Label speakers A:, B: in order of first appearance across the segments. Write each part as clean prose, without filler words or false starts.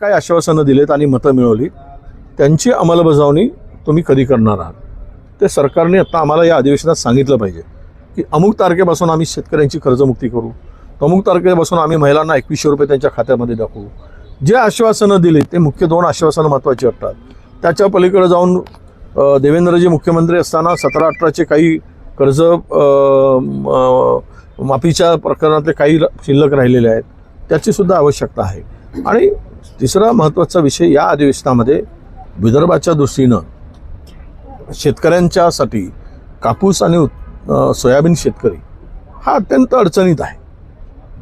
A: काही आश्वासनं दिलेत आणि मतं मिळवली त्यांची अंमलबजावणी तुम्ही कधी करणार आहात ते सरकारने आता आम्हाला या अधिवेशनात सांगितलं पाहिजे की अमुक तारखेपासून आम्ही शेतकऱ्यांची कर्जमुक्ती करू, अमुक तारखेपासून आम्ही महिलांना 2100 रुपये त्यांच्या खात्यामध्ये दाखवू. जे आश्वासनं दिली ते मुख्य 2 आश्वासनं महत्त्वाची वाटतात. त्याच्या पलीकडे जाऊन देवेंद्रजी मुख्यमंत्री असताना 17-18चे काही कर्ज माफीच्या प्रकरणातले काही शिल्लक राहिलेले आहेत त्याचीसुद्धा आवश्यकता आहे. आणि तिसरा महत्त्वाचा विषय या अधिवेशनामध्ये विदर्भाच्या दृष्टीनं शेतकऱ्यांच्यासाठी कापूस आणि सोयाबीन शेतकरी हा अत्यंत अडचणीत आहे.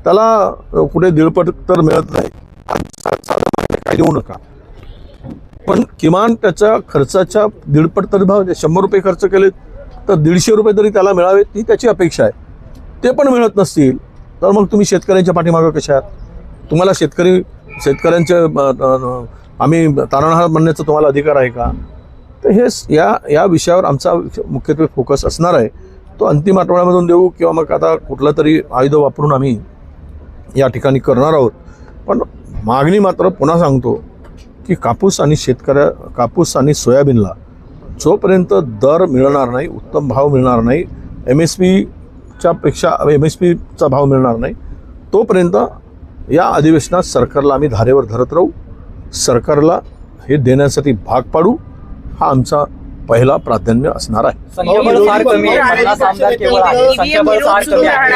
A: त्याला कुठे दीडपट तर मिळत नाही, काही देऊ नका, पण किमान त्याच्या खर्चाच्या दीडपट तरी भाव 100 रुपये खर्च केले तर 150 रुपये तरी त्याला मिळावेत ही त्याची अपेक्षा आहे. ते पण मिळत नसतील तर मग तुम्ही शेतकऱ्यांच्या पाठीमागं कशा आहात? तुम्हाला शेतकऱ्यांचे आम्ही तारणहार म्हणण्याचा तुम्हाला अधिकार आहे का? तर हे या विषयावर आमचा मुख्यत्वे फोकस असणार आहे. तो अंतिम आठवड्यामधून देऊ किंवा मग आता कुठलं तरी आयुध वापरून आम्ही या ठिकाणी करणार आहोत. पण मागणी मात्र पुन्हा सांगतो की कापूस आणि सोयाबीनला जोपर्यंत दर मिळणार नाही, उत्तम भाव मिळणार नाही, MSPचा भाव मिळणार नाही तोपर्यंत या अधिवेशनात सरकारला आम्ही धारेवर धरत राहू. सरकारला हे देण्यासाठी भाग पाडू हा आमचा पहिला प्राधान्य असणार आहे.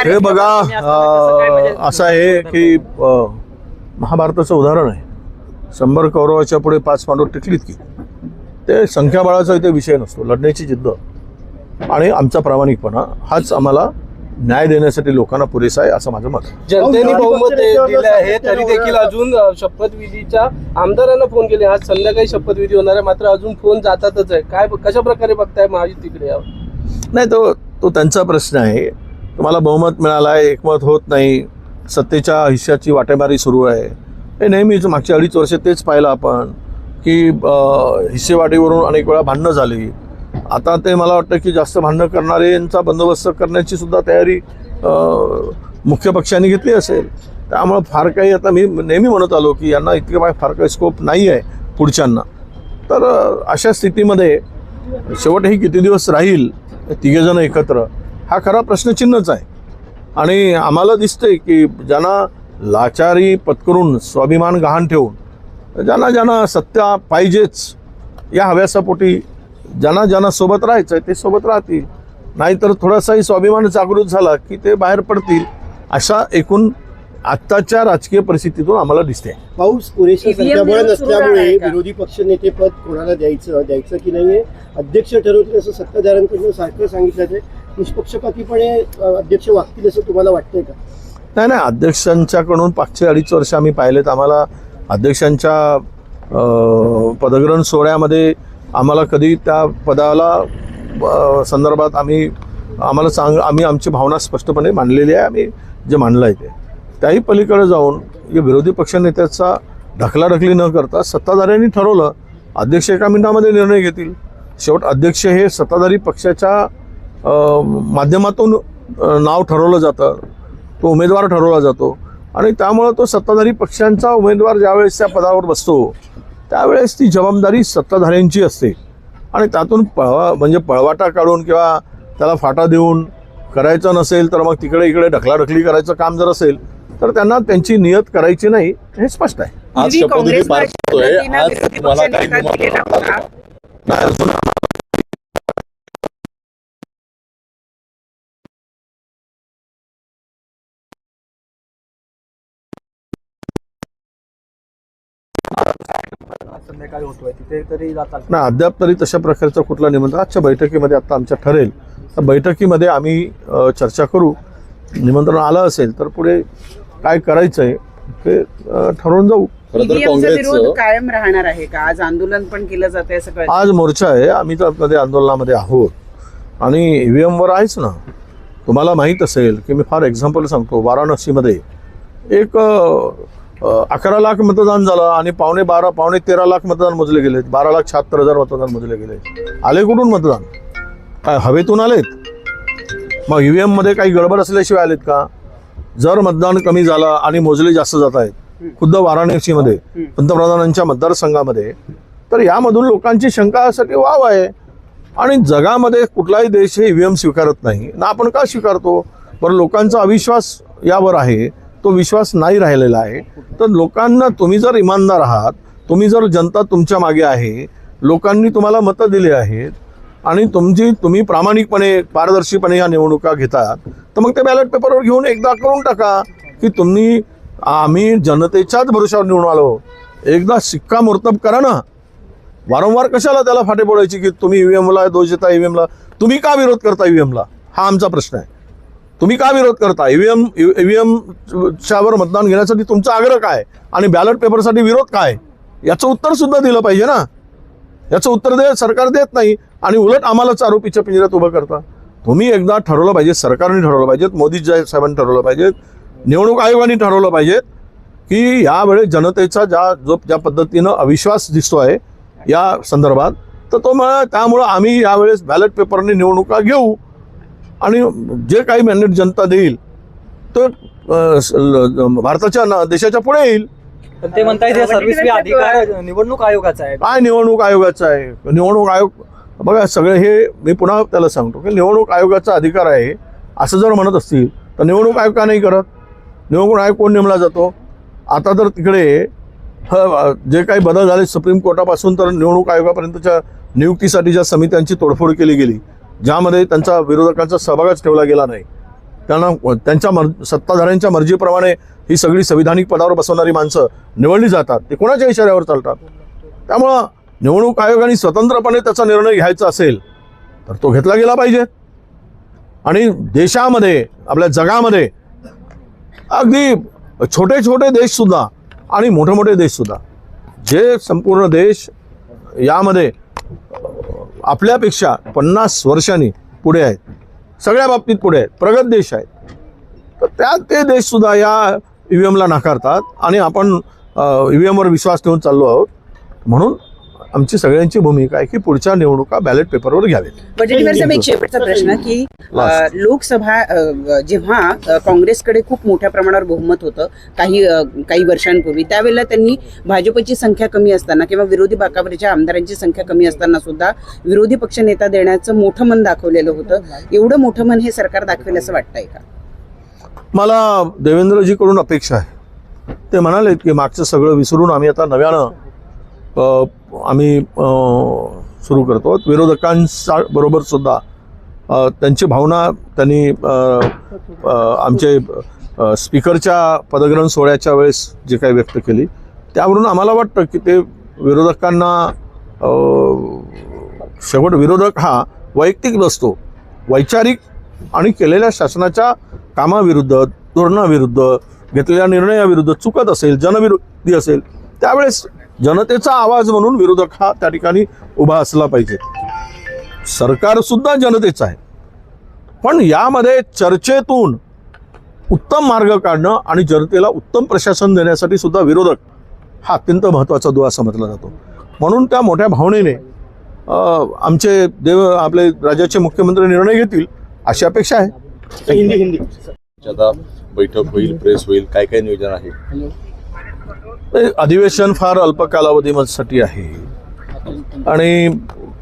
A: हे बघा असं आहे की महाभारताचं उदाहरण आहे. 100 कौरवाच्या पुढे 5 पांडव टिकलीत की. ते संख्याबळाचा इथे विषय नसतो, लढण्याची जिद्द आणि आमचा प्रामाणिकपणा हाच आम्हाला न्याय देण्यासाठी लोकांना पुरेसा आहे असं माझं मत.
B: जनतेने बहुमत दिले आहे तरी देखील अजून शपथविधीच्या आमदारांना फोन केले. आज संध्याकाळी शपथविधी होणार आहे मात्र अजून फोन जातातच आहे. काय कशा प्रकारे बघताय महायुतीकडे यावर?
A: नाही, तो त्यांचा प्रश्न आहे. तुम्हाला बहुमत मिळालं आहे, एकमत होत नाही, सत्तेच्या हिश्श्याची वाटेमारी सुरू आहे. हे नेहमीच मागची 2.5 वर्ष तेच पाहिलं आपण की हिस्सेवाटीवरून अनेक वेळा भांडणं झाली. आता ते मला वाटतं की जास्त भांडणं करणाऱ्यांचा बंदोबस्त करण्याची सुद्धा तयारी मुख्य पक्षांनी घेतली असेल. त्यामुळं फार काही आता मी नेहमी म्हणत आलो की यांना इतके फार काही स्कोप नाही आहे पुढच्यांना. तर अशा स्थितीमध्ये शेवटही किती दिवस राहील तिघेजण एकत्र हा खरा प्रश्नचिन्हच आहे. आणि आम्हाला दिसतंय की ज्यांना लाचारी पत्करून स्वाभिमान गहाण ठेवून ज्यांना सत्ता पाहिजेच या हव्यासापोटी ज्यांना सोबत राहायचं आहे ते सोबत राहतील, नाहीतर थोडासाही स्वाभिमान जागृत झाला की ते बाहेर पडतील. अशा एकूण आत्ताच्या राजकीय परिस्थितीतून आम्हाला दिसते.
C: पाऊस पुरेशा संख्याबळ नसल्यामुळे विरोधी पक्षनेते पद कोणाला द्यायचं की नाही अध्यक्ष ठरवतील असं सत्ताधाऱ्यांकडून सारखं सांगितलं आहे. निष्पक्षपातीपणे अध्यक्ष वागतील असं तुम्हाला वाटतंय का?
A: नाही, अध्यक्षांच्याकडून मागचे 2.5 वर्ष आम्ही पाहिलेत. आम्हाला अध्यक्षांच्या पदग्रहण सोहळ्यामध्ये आम्हाला कधी त्या पदाला संदर्भात आम्ही आमची भावना स्पष्टपणे मांडलेली आहे. आम्ही जे मांडलं आहे ते त्याही पलीकडे जाऊन विरोधी पक्षनेत्याचा ढकलाढकली न करता सत्ताधाऱ्यांनी ठरवलं. अध्यक्ष एका मिनिटामध्ये निर्णय घेतील. शेवट अध्यक्ष हे सत्ताधारी पक्षाच्या माध्यमातून नाव ठरवलं जातं, तो उमेदवार ठरवला जातो आणि त्यामुळं तो सत्ताधारी पक्षांचा उमेदवार ज्यावेळेस त्या पदावर बसतो त्यावेळेस ती जबाबदारी सत्ताधाऱ्यांची असते. आणि त्यातून पळवाटा काढून किंवा त्याला फाटा देऊन करायचं नसेल तर मग तिकडे इकडे ढकलाढकली करायचं काम जर असेल तर त्यांना त्यांची नियत करायची नाही हे स्पष्ट आहे.
D: आज शपथविधी पार पडतोय. आज तुम्हाला काही
B: संध्याकाळी होतोय तिथे तरी जातात
A: ना अद्याप तरी तशा प्रकारचं कुठलं निमंत्रण आजच्या बैठकीमध्ये आता आमच्या ठरेल. तर बैठकीमध्ये आम्ही चर्चा करू. निमंत्रण आलं असेल तर पुढे काय करायचं आहे ते ठरवून जाऊ.
E: विरोध कायम राहणार आहे का? आज आंदोलन पण केलं जात आहे सगळं.
A: आज मोर्चा आहे. आम्ही तर मध्ये आंदोलनामध्ये आहोत आणि EVM वर आहेच ना. तुम्हाला माहीत असेल की मी फार एक्झाम्पल सांगतो. वाराणसीमध्ये एक 11 लाख मतदान झालं आणि पावणे 13 लाख मतदान मोजले गेले. 12,76,000 मतदान मोजले गेले. आले कुठून मतदान? काय हवेतून आलेत? मग EVM मध्ये काही गडबड असल्याशिवाय आलेत का? जर मतदान कमी झालं आणि मोजले जास्त जात आहेत खुद्द वाराणसीमध्ये पंतप्रधानांच्या मतदारसंघामध्ये, तर यामधून लोकांची शंकासाठी वाव आहे. आणि जगामध्ये कुठलाही देश हे ईव्हीएम स्वीकारत नाही ना, आपण का स्वीकारतो? बरं, लोकांचा अविश्वास यावर आहे, तो विश्वास नाही राहिलेला आहे. तर लोकांना, तुम्ही जर इमानदार आहात, तुम्ही जर जनता तुमच्या मागे आहे, लोकांनी तुम्हाला मतं दिली आहेत आणि तुम्ही प्रामाणिकपणे पारदर्शीपणे या निवडणुका घेतात, तर मग ते बॅलेट पेपरवर घेऊन एकदा करून टाका की आम्ही जनतेच्याच भरोशावर निवडून आलो. एकदा शिक्कामोर्तब करा ना. वारंवार कशाला त्याला फाटे पडायची की तुम्ही ईव्हीएमला दोष देता, ईव्हीएमला तुम्ही का विरोध करता? ईव्हीएमला हा आमचा प्रश्न आहे. तुम्ही का विरोध करता? ईव्हीएमच्यावर मतदान घेण्यासाठी तुमचा आग्रह काय आणि बॅलेट पेपरसाठी विरोध काय? याचं उत्तर सुद्धा दिलं पाहिजे ना. याचं उत्तर सरकार देत नाही आणि उलट आम्हालाच आरोपीच्या पिंजऱ्यात उभं करता. तुम्ही एकदा ठरवलं पाहिजे, सरकारने ठरवलं पाहिजे, मोदी साहेबांनी ठरवलं पाहिजे, निवडणूक आयोगाने ठरवलं पाहिजे की यावेळेस जनतेचा ज्या पद्धतीनं अविश्वास दिसतोय या संदर्भात, तर त्यामुळं आम्ही यावेळेस बॅलेट पेपरने निवडणुका घेऊ आणि जे काही मॅन्डेट जनता देईल तर भारताच्या देशाच्या पुढे येईल.
F: पण ते म्हणतायत सर्व्हिस अधिकार निवडणूक आयोगाचा आहे.
A: काय निवडणूक आयोगाचा आहे? निवडणूक आयोग बघा, सगळे हे मी पुन्हा त्याला सांगतो की निवडणूक आयोगाचा अधिकार आहे असं जर म्हणत असतील तर निवडणूक आयोग का नाही करत? निवडणूक आयोग कोण नेमला जातो? आता तर तिकडे जे काही बदल झाले सुप्रीम कोर्टापासून तर निवडणूक आयोगापर्यंतच्या नियुक्तीसाठीच्या समित्यांची तोडफोड केली गेली, ज्यामध्ये त्यांचा विरोधकांचा सहभागच ठेवला गेला नाही. त्यांना त्यांच्या सत्ताधाऱ्यांच्या मर्जीप्रमाणे ही सगळी संविधानिक पदावर बसवणारी माणसं निवडली जातात, ते कोणाच्या इशाऱ्यावर चालतात. त्यामुळं निवडणूक आयोगाने स्वतंत्रपणे त्याचा निर्णय घ्यायचा असेल तर तो घेतला गेला पाहिजे. आणि देशामध्ये, आपल्या जगामध्ये अगदी छोटे छोटे देशसुद्धा आणि मोठे मोठे देशसुद्धा, जे संपूर्ण देश यामध्ये आपल्यापेक्षा 50 वर्षांनी पुढे आहेत, सगळ्या बाबतीत पुढे आहेत, प्रगत देश आहेत, तर त्यात ते देशसुद्धा या ईव्हीएमला नाकारतात आणि आपण ईव्हीएमवर विश्वास ठेवून चाललो आहोत. म्हणून आमची सगळ्यांची भूमिका आहे की पुढच्या निवडणुका बॅलेट पेपरवर घ्यावेत.
E: वडेट्टीवार साहेब, एक शेवटचा प्रश्न की लोकसभा जेव्हा काँग्रेसकडे खूप मोठ्या प्रमाणावर बहुमत होतं काही वर्षांपूर्वी, त्यावेळेला त्यांनी भाजपची संख्या कमी असताना किंवा विरोधी बाकावरच्या आमदारांची संख्या कमी असताना सुद्धा विरोधी पक्ष नेता देण्याचं मोठं मन दाखवलेलं होतं. एवढं मोठं मन हे सरकार दाखवेल असं वाटतंय का?
A: मला देवेंद्रजीकडून अपेक्षा आहे. ते म्हणालेत की मागचं सगळं विसरून आम्ही आता नव्यानं आम्ही सुरू करतो. विरोधकांच्या बरोबर सुद्धा त्यांची भावना त्यांनी आमचे स्पीकरच्या पदग्रहण सोहळ्याच्या वेळेस जे काही व्यक्त केली, त्यावरून आम्हाला वाटतं की ते विरोधकांना शेवट विरोधक हा वैयक्तिक नसतो, वैचारिक आणि केलेल्या शासनाच्या कामाविरुद्ध, धोरणाविरुद्ध, घेतलेल्या निर्णयाविरुद्ध चुकत असेल, जनविरोधी असेल, त्यावेळेस जनतेचा आवाज म्हणून विरोधक हा त्या ठिकाणी उभा असला पाहिजे. सरकारसुद्धा जनतेचं आहे, पण यामध्ये चर्चेतून उत्तम मार्ग काढणं आणि जनतेला उत्तम प्रशासन देण्यासाठी सुद्धा विरोधक हा अत्यंत महत्त्वाचा दुवा समजला जातो. म्हणून त्या मोठ्या भावनेने आपले राज्याचे मुख्यमंत्री निर्णय घेतील अशी अपेक्षा आहे.
C: हिंदी
G: आता बैठक होईल, प्रेस होईल, काय काय नियोजन आहे?
A: अधिवेशन फार अल्प कालावधीसाठी आहे आणि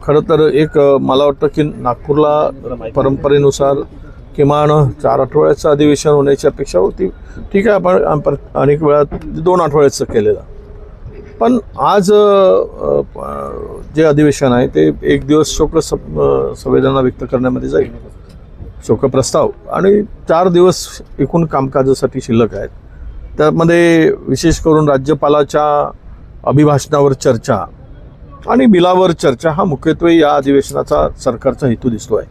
A: खरं तर एक मला वाटतं की नागपूरला परंपरेनुसार किमान 4 आठवड्याचं अधिवेशन होण्याची अपेक्षा होती. ठीक आहे, आपण अनेक वेळा 2 आठवड्याचं केलेलं, पण आज जे अधिवेशन आहे ते 1 दिवस शोक संवेदना व्यक्त करण्यामध्ये जाईल, शोकप्रस्ताव, आणि 4 दिवस एकूण कामकाजासाठी शिल्लक आहेत. त्यामध्ये विशेष करून राज्यपालाच्या अभिभाषणावर चर्चा आणि बिलावर चर्चा हा मुख्यत्वे या अधिवेशनाचा सरकारचा हेतू दिसतो आहे.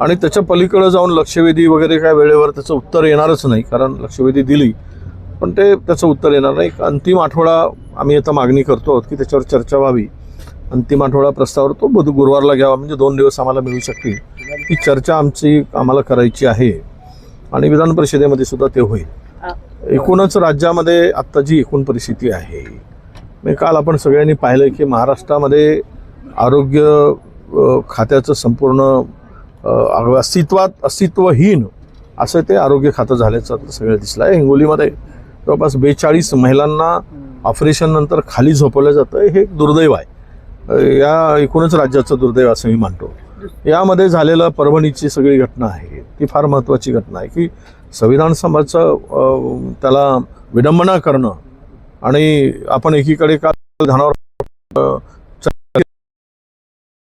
A: आणि त्याच्या पलीकडे जाऊन लक्षवेधी वगैरे काय वेळेवर त्याचं उत्तर येणारच नाही, कारण लक्षवेधी दिली पण त्याचं उत्तर येणार नाही. अंतिम आठवडा आम्ही आता मागणी करतो आहोत की त्याच्यावर चर्चा व्हावी. अंतिम आठवडा प्रस्ताव तो गुरुवारला घ्यावा, म्हणजे 2 दिवस आम्हाला मिळू शकतील. ही चर्चा आम्हाला करायची आहे आणि विधान परिषदेमध्ये सुद्धा ते होईल. एकूणच राज्यामध्ये आत्ता जी एकूण परिस्थिती आहे, मी काल आपण सगळ्यांनी पाहिलं की महाराष्ट्रामध्ये आरोग्य खात्याचं संपूर्ण अस्तित्वहीन असं ते आरोग्य खातं झाल्याचं सगळं दिसलं आहे. हिंगोलीमध्ये जवळपास 42 महिलांना ऑपरेशन नंतर खाली झोपवलं जातं, हे एक दुर्दैव आहे. या एकूणच राज्याचं दुर्दैव असं मी मानतो. यामध्ये झालेलं परभणीची सगळी घटना आहे ती फार महत्त्वाची घटना आहे की संविधान सभाचं त्याला विडंबना करणं आणि आपण एकीकडे का ध्यानावर